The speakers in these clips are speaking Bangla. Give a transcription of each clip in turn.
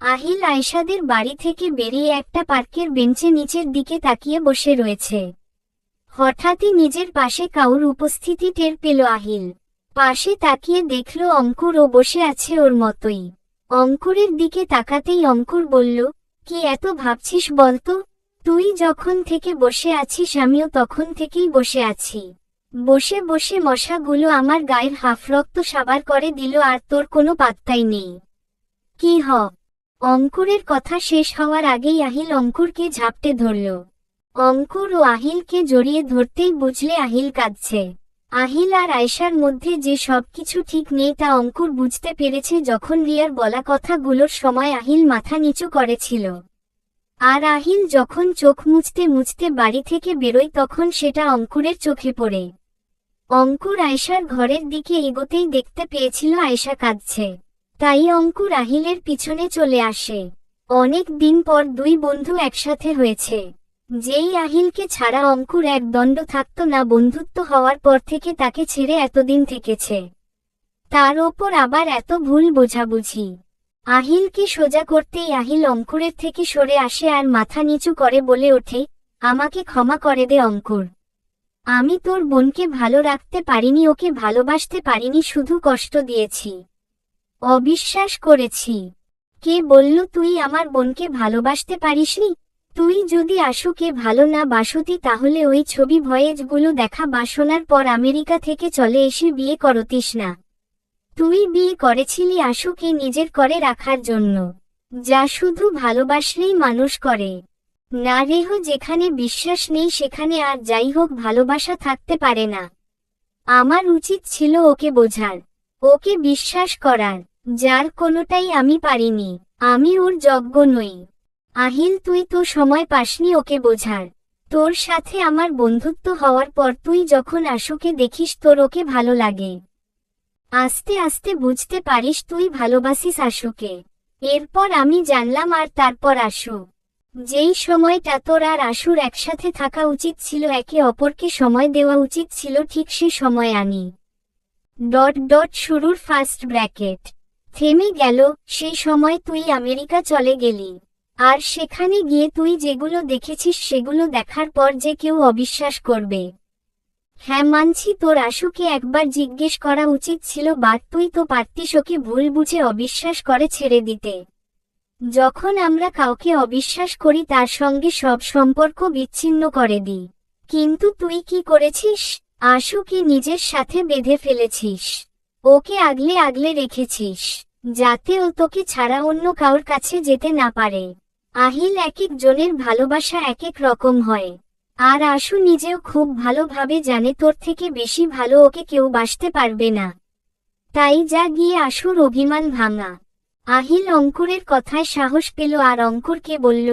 আহিল আয়েশাদের বাড়ি থেকে বেরিয়ে একটা পার্কের বেঞ্চে নিচের দিকে তাকিয়ে বসে রয়েছে। হঠাৎই নিজের পাশে কাউর উপস্থিতি টের পেল আহিল। পাশে তাকিয়ে দেখল অঙ্কুর ও বসে আছে ওর মতোই। অঙ্কুরের দিকে তাকাতেই অঙ্কুর বলল, কি এত ভাবছিস বলতো? তুই যখন থেকে বসে আছিস আমিও তখন থেকেই বসে আছি। বসে বসে মশাগুলো আমার গায়ের হাফ রক্ত সাবার করে দিল আর তোর কোনো পাত্তাই নেই। কি হ? অঙ্কুরের কথা শেষ হওয়ার আগেই আহিল অঙ্কুরকে ঝাপটে ধরল। অঙ্কুর ও আহিলকে জড়িয়ে ধরতেই বুঝলে আহিল কাঁদছে। আহিল আর আয়েশার মধ্যে যে সবকিছু ঠিক নেই তা অঙ্কুর বুঝতে পেরেছে যখন রিয়ার বলা কথাগুলোর সময় আহিল মাথা নিচু করেছিল। আর আহিল যখন চোখ মুছতে মুছতে বাড়ি থেকে বেরোয় তখন সেটা অঙ্কুরের চোখে পড়ে। অঙ্কুর আয়েশার ঘরের দিকে এগোতেই দেখতে পেয়েছিল আয়েশা কাঁদছে। তাই অঙ্কুর আহিলের পিছনে চলে আসে। অনেক দিন পর দুই বন্ধু একসাথে হয়েছে। যেই আহিলকে ছাড়া অঙ্কুর এক দণ্ড থাকত না, বন্ধুত্ব হওয়ার পর থেকে তাকে ছেড়ে এতদিন থেকেছে। তার ওপর আবার এত ভুল বোঝাবুঝি। আহিলকে সোজা করতেই আহিল অঙ্কুরের থেকে সরে আসে আর মাথা নিচু করে বলে ওঠে, আমাকে ক্ষমা করে দে অঙ্কুর। আমি তোর বোনকে ভালো রাখতে পারিনি, ওকে ভালোবাসতে পারিনি, শুধু কষ্ট দিয়েছি, অবিশ্বাস করেছি। কে বলল তুই আমার বোনকে ভালোবাসতে পারিসনি? তুই যদি আশুকে ভালো না বাসতি তাহলে ওই ছবি ভয়েজগুলো দেখা বা শোনার পর আমেরিকা থেকে চলে এসে বিয়ে করতিস না। তুই বিয়ে করেছিলি আশুকে নিজের করে রাখার জন্য, যা শুধু ভালোবাসলেই মানুষ করে না রেহ। যেখানে বিশ্বাস নেই সেখানে আর যাই হোক ভালোবাসা থাকতে পারে না। আমার উচিত ছিল ওকে বোঝার, ওকে বিশ্বাস করার, যার কোনোটাই আমি পারিনি। আমি ওর যোগ্য নই। আহিল, তুই তো সময় পাসনি ওকে বোঝার। তোর সাথে আমার বন্ধুত্ব হওয়ার পর তুই যখন আশুকে দেখিস তোর ওকে ভালো লাগে। আস্তে আস্তে বুঝতে পারিস তুই ভালোবাসিস আশুকে। এরপর আমি জানলাম আর তারপর আশু। যেই সময়টা তোর আর আশুর একসাথে থাকা উচিত ছিল, একে অপরকে সময় দেওয়া উচিত ছিল, ঠিক সে সময় আনি শুরুর ফার্স্ট ব্র্যাকেট থেমে গেল। সেই সময় তুই আমেরিকা চলে গেলি। আর সেখানে গিয়ে তুই যেগুলো দেখেছিস সেগুলো দেখার পর যে কেউ অবিশ্বাস করবে। হ্যাঁ মানছি, তোর আশুকে একবার জিজ্ঞেস করা উচিত ছিল, বাট তুই তো পারতিস ওকে ভুল বুঝে অবিশ্বাস করে ছেড়ে দিতে। যখন আমরা কাউকে অবিশ্বাস করি তার সঙ্গে সব সম্পর্ক বিচ্ছিন্ন করে দিই। কিন্তু তুই কি করেছিস? আশুকে নিজের সাথে বেঁধে ফেলেছিস। ওকে আগলে আগলে রেখেছিস যাতে ও তোকে ছাড়া অন্য কারোর কাছে যেতে না পারে। আহিল, এক এক জনের ভালোবাসা এক এক রকম হয়। আর আশু নিজেও খুব ভালোভাবে জানে তোর থেকে বেশি ভালো ওকে কেউ বাসতে পারবে না। তাই যা গিয়ে আশুর অভিমান ভাঙা। আহিল অঙ্কুরের কথায় সাহস পেল আর অঙ্কুরকে বলল,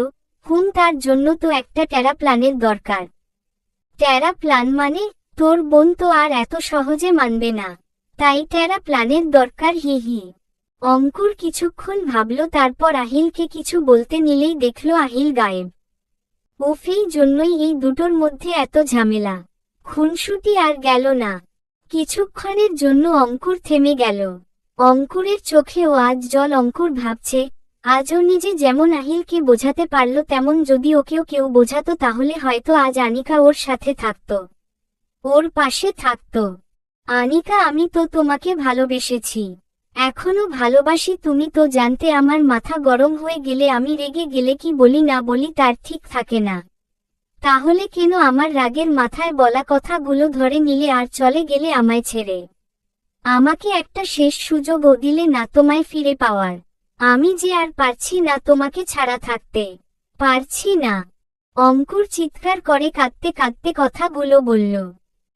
তার জন্য তো একটা টেরা প্ল্যানের দরকার। টেরা প্ল্যান মানে? তোর বোন তো আর এত সহজে মানবে না, তাই টেরা প্ল্যানের দরকার। হি হি। অঙ্কুর কিছুক্ষণ ভাবল, তারপর আহিলকে কিছু বলতে নিলেই দেখল আহিল গায়েব। এই জন্যই এই দুটোর মধ্যে এত ঝামেলা। খুনসুটি আর গেল না। কিছুক্ষণের জন্য অঙ্কুর থেমে গেল। অঙ্কুরের চোখেও আজ জল। অঙ্কুর ভাবছে, আজও নিজে যেমন আহিলকে বোঝাতে পারল তেমন যদি ওকেও কেউ বোঝাতো তাহলে হয়তো আজ আনিকা ওর সাথে থাকত, ওর পাশে থাকত। আনিকা, আমি তো তোমাকে ভালোবেসেছি, এখনো ভালোবাসি। তুমি তো জানতে আমার মাথা গরম হয়ে গেলে, আমি রেগে গেলে কি বলি না বলি তার ঠিক থাকে না। তাহলে কেন আমার রাগের মাথায় বলা কথাগুলো ধরে নিলে আর চলে গেলে আমায় ছেড়ে? আমাকে একটা শেষ সুযোগও দিলে না তোমায় ফিরে পাওয়ার। আমি যে আর পারছি না তোমাকে ছাড়া থাকতে, পারছি না। অঙ্কুর চিৎকার করে কাঁদতে কাঁদতে কথাগুলো বলল।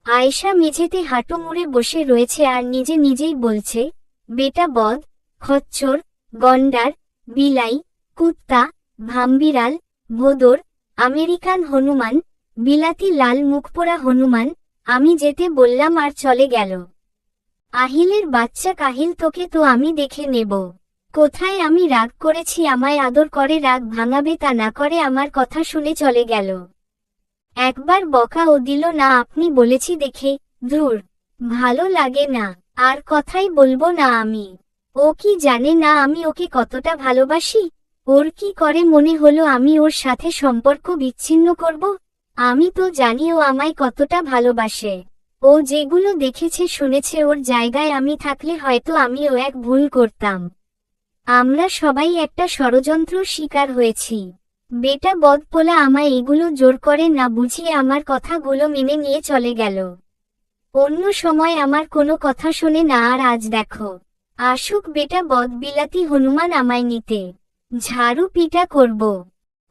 আয়েশা মেঝেতে হাঁটু মুড়ে বসে রয়েছে আর নিজে নিজেই বলছে, বেটা বদ, খচ্চর, গন্ডার, বিলাই, কুত্তা, ভাম্বিড়াল, ভোদর, আমেরিকান হনুমান, বিলাতি লাল মুখপোড়া হনুমান, আমি যেতে বললাম আর চলে গেল। আহিলের বাচ্চা কাহিল, তোকে তো আমি দেখে নেব। কোথায় আমি রাগ করেছি আমায় আদর করে রাগ ভাঙাবে তা না করে আমার কথা শুনে চলে গেল। একবার বকাও দিল না। আপনি বলেছি দেখে। ধুর, ভালো লাগে না, আর কথাই বলবো না আমি। ও কি জানে না আমি ওকে কতটা ভালোবাসি? ওর কি করে মনে হলো আমি ওর সাথে সম্পর্ক বিচ্ছিন্ন করব? আমি তো জানি ও আমায় কতটা ভালোবাসে। ও যেগুলো দেখেছে শুনেছে ওর জায়গায় আমি থাকলে হয়তো আমিও এক ভুল করতাম। আমরা সবাই একটা ষড়যন্ত্র শিকার হয়েছি। বেটা বদপোলা আমায় এগুলো জোর করে না বুঝিয়ে আমার কথাগুলো মেনে নিয়ে চলে গেল। অন্য সময় আমার কোনো কথা শোনে না, আর আজ দেখো আসুক বেটা বদবিলাতি হনুমান আমায় নিতে, ঝাড়ু পিটা করব।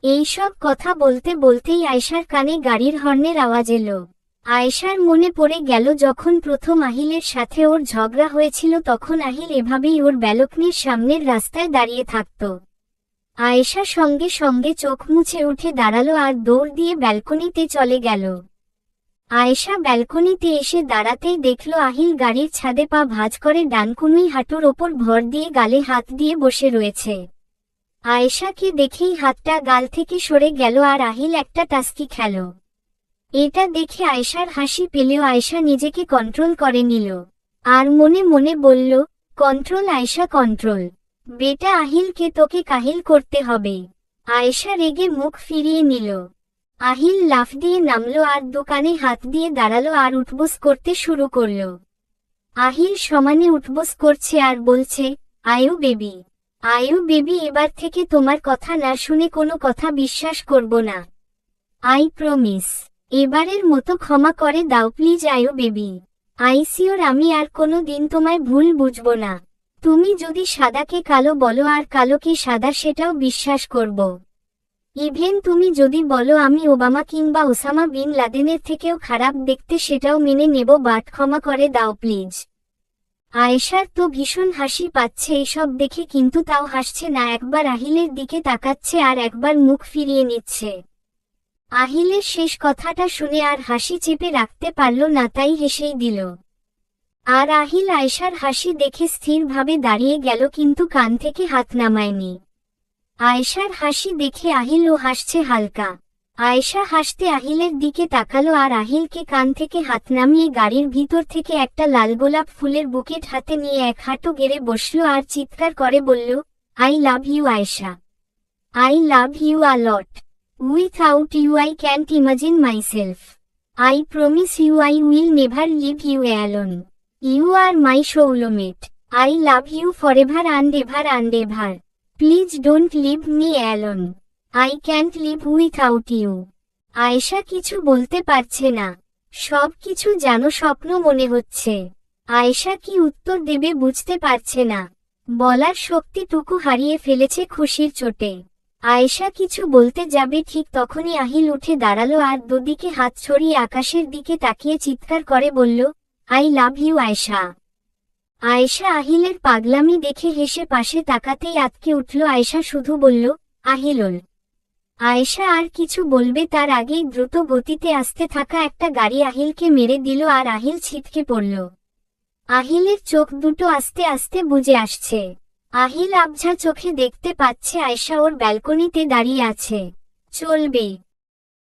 এইসব কথা বলতে বলতেই আয়েশার কানে গাড়ির হর্নের আওয়াজ এলো। আয়েশার মনে পড়ে গেল যখন প্রথম আহিলের সাথে ওর ঝগড়া হয়েছিল তখন আহিল এভাবেই ওর ব্যালকনির সামনের রাস্তায় দাঁড়িয়ে থাকত। আয়েশা সঙ্গে সঙ্গে চোখ মুছে উঠে দাঁড়ালো আর দৌড় দিয়ে ব্যালকনিতে চলে গেল। আয়েশা ব্যালকনিতে এসে দাঁড়াতেই দেখল আহিল গাড়ির ছাদে পা ভাঁজ করে ডানকুনুই হাঁটুর ওপর ভর দিয়ে গালে হাত দিয়ে বসে রয়েছে। আয়েশাকে দেখেই হাতটা গাল থেকে সরে গেল আর আহিল একটা টাস্কি খেল। এটা দেখে আয়েশার হাসি পেলেও আয়েশা নিজেকে কন্ট্রোল করে নিল আর মনে মনে বলল, কন্ট্রোল আয়েশা কন্ট্রোল। বেটা আহিলকে তোকে কাহিল করতে হবে। আয়েশা রেগে মুখ ফিরিয়ে নিল। আহিল লাফ দিয়ে নামলো আর দোকানে হাত দিয়ে দাঁড়ালো আর উঠবোস করতে শুরু করল। আহিল সমানে উঠবোস করছে আর বলছে, আয়ু বেবি, আয়ু বেবি, এবার থেকে তোমার কথা না শুনে কোনো কথা বিশ্বাস করব না। I promise. এবারের মতো ক্ষমা করে দাও প্লিজ আয়ু বেবি। আই সিওর আমি আর কোনো দিন তোমায় ভুল বুঝব না। তুমি যদি সাদাকে কালো বলো আর কালোকে সাদা সেটাও বিশ্বাস করব। ইভেন তুমি যদি বলো আমি ওবামা কিংবা ওসামা বিন লাদেনের থেকেও খারাপ দেখতে সেটাও মেনে নেব, বাট ক্ষমা করে দাও প্লিজ। আয়েশার তো ভীষণ হাসি পাচ্ছে এসব দেখে, কিন্তু তাও হাসছে না, একবার আহিলের দিকে তাকাচ্ছে আর একবার মুখ ফিরিয়ে নিচ্ছে। আহিলের শেষ কথাটা শুনে আর হাসি চেপে রাখতে পারল না, তাই হেসেই দিল। আর আহিল আয়েশার হাসি দেখে স্থিরভাবে দাঁড়িয়ে গেল, কিন্তু কান থেকে হাত নামায়নি। আয়েশার হাসি দেখে আহিলও হাসছে হালকা। আয়েশা হাসতে আহিলের দিকে তাকালো আর আহিলকে কান থেকে হাত নামিয়ে গাড়ির ভিতর থেকে একটা লাল গোলাপ ফুলের বুকেট হাতে নিয়ে এক হাঁটু গেড়ে বসল আর চিৎকার করে বলল, I love you Ayesha, I love you a lot. Without you I can't imagine myself. I promise you I will never leave you alone. You are my soulmate. I love you forever and ever and ever. Please don't leave me alone. I can't live without you. Ayesha কিছু বলতে পারছে না, সব কিছু যেন স্বপ্ন মনে হচ্ছে। আয়েশা কি উত্তর দেবে বুঝতে পারছে না, বলার শক্তিটুকু হারিয়ে ফেলেছে খুশির চোটে। আয়েশা কিছু বলতে যাবে ঠিক তখনই আহিল উঠে দাঁড়ালো আর দুদিকে হাত ছড়িয়ে আকাশের দিকে তাকিয়ে চিৎকার করে বলল, I love you Ayesha. Ayesha আহিলের পাগলামি দেখে হেসে পাশে তাকাতেই আঁতকে উঠল। আয়েশা শুধু বলল, আহিলুল। আয়েশা আর কিছু বলবে তার আগেই দ্রুত গতিতে আসতে থাকা একটা গাড়ি আহিলকে মেরে দিল আর আহিল ছিটকে পড়ল। আহিলের চোখ দুটো আস্তে আস্তে বুজে আসছে। আহিল আবঝা চোখে দেখতে পাচ্ছে আয়েশা ওর ব্যালকনিতে দাঁড়িয়ে আছে। চলবে।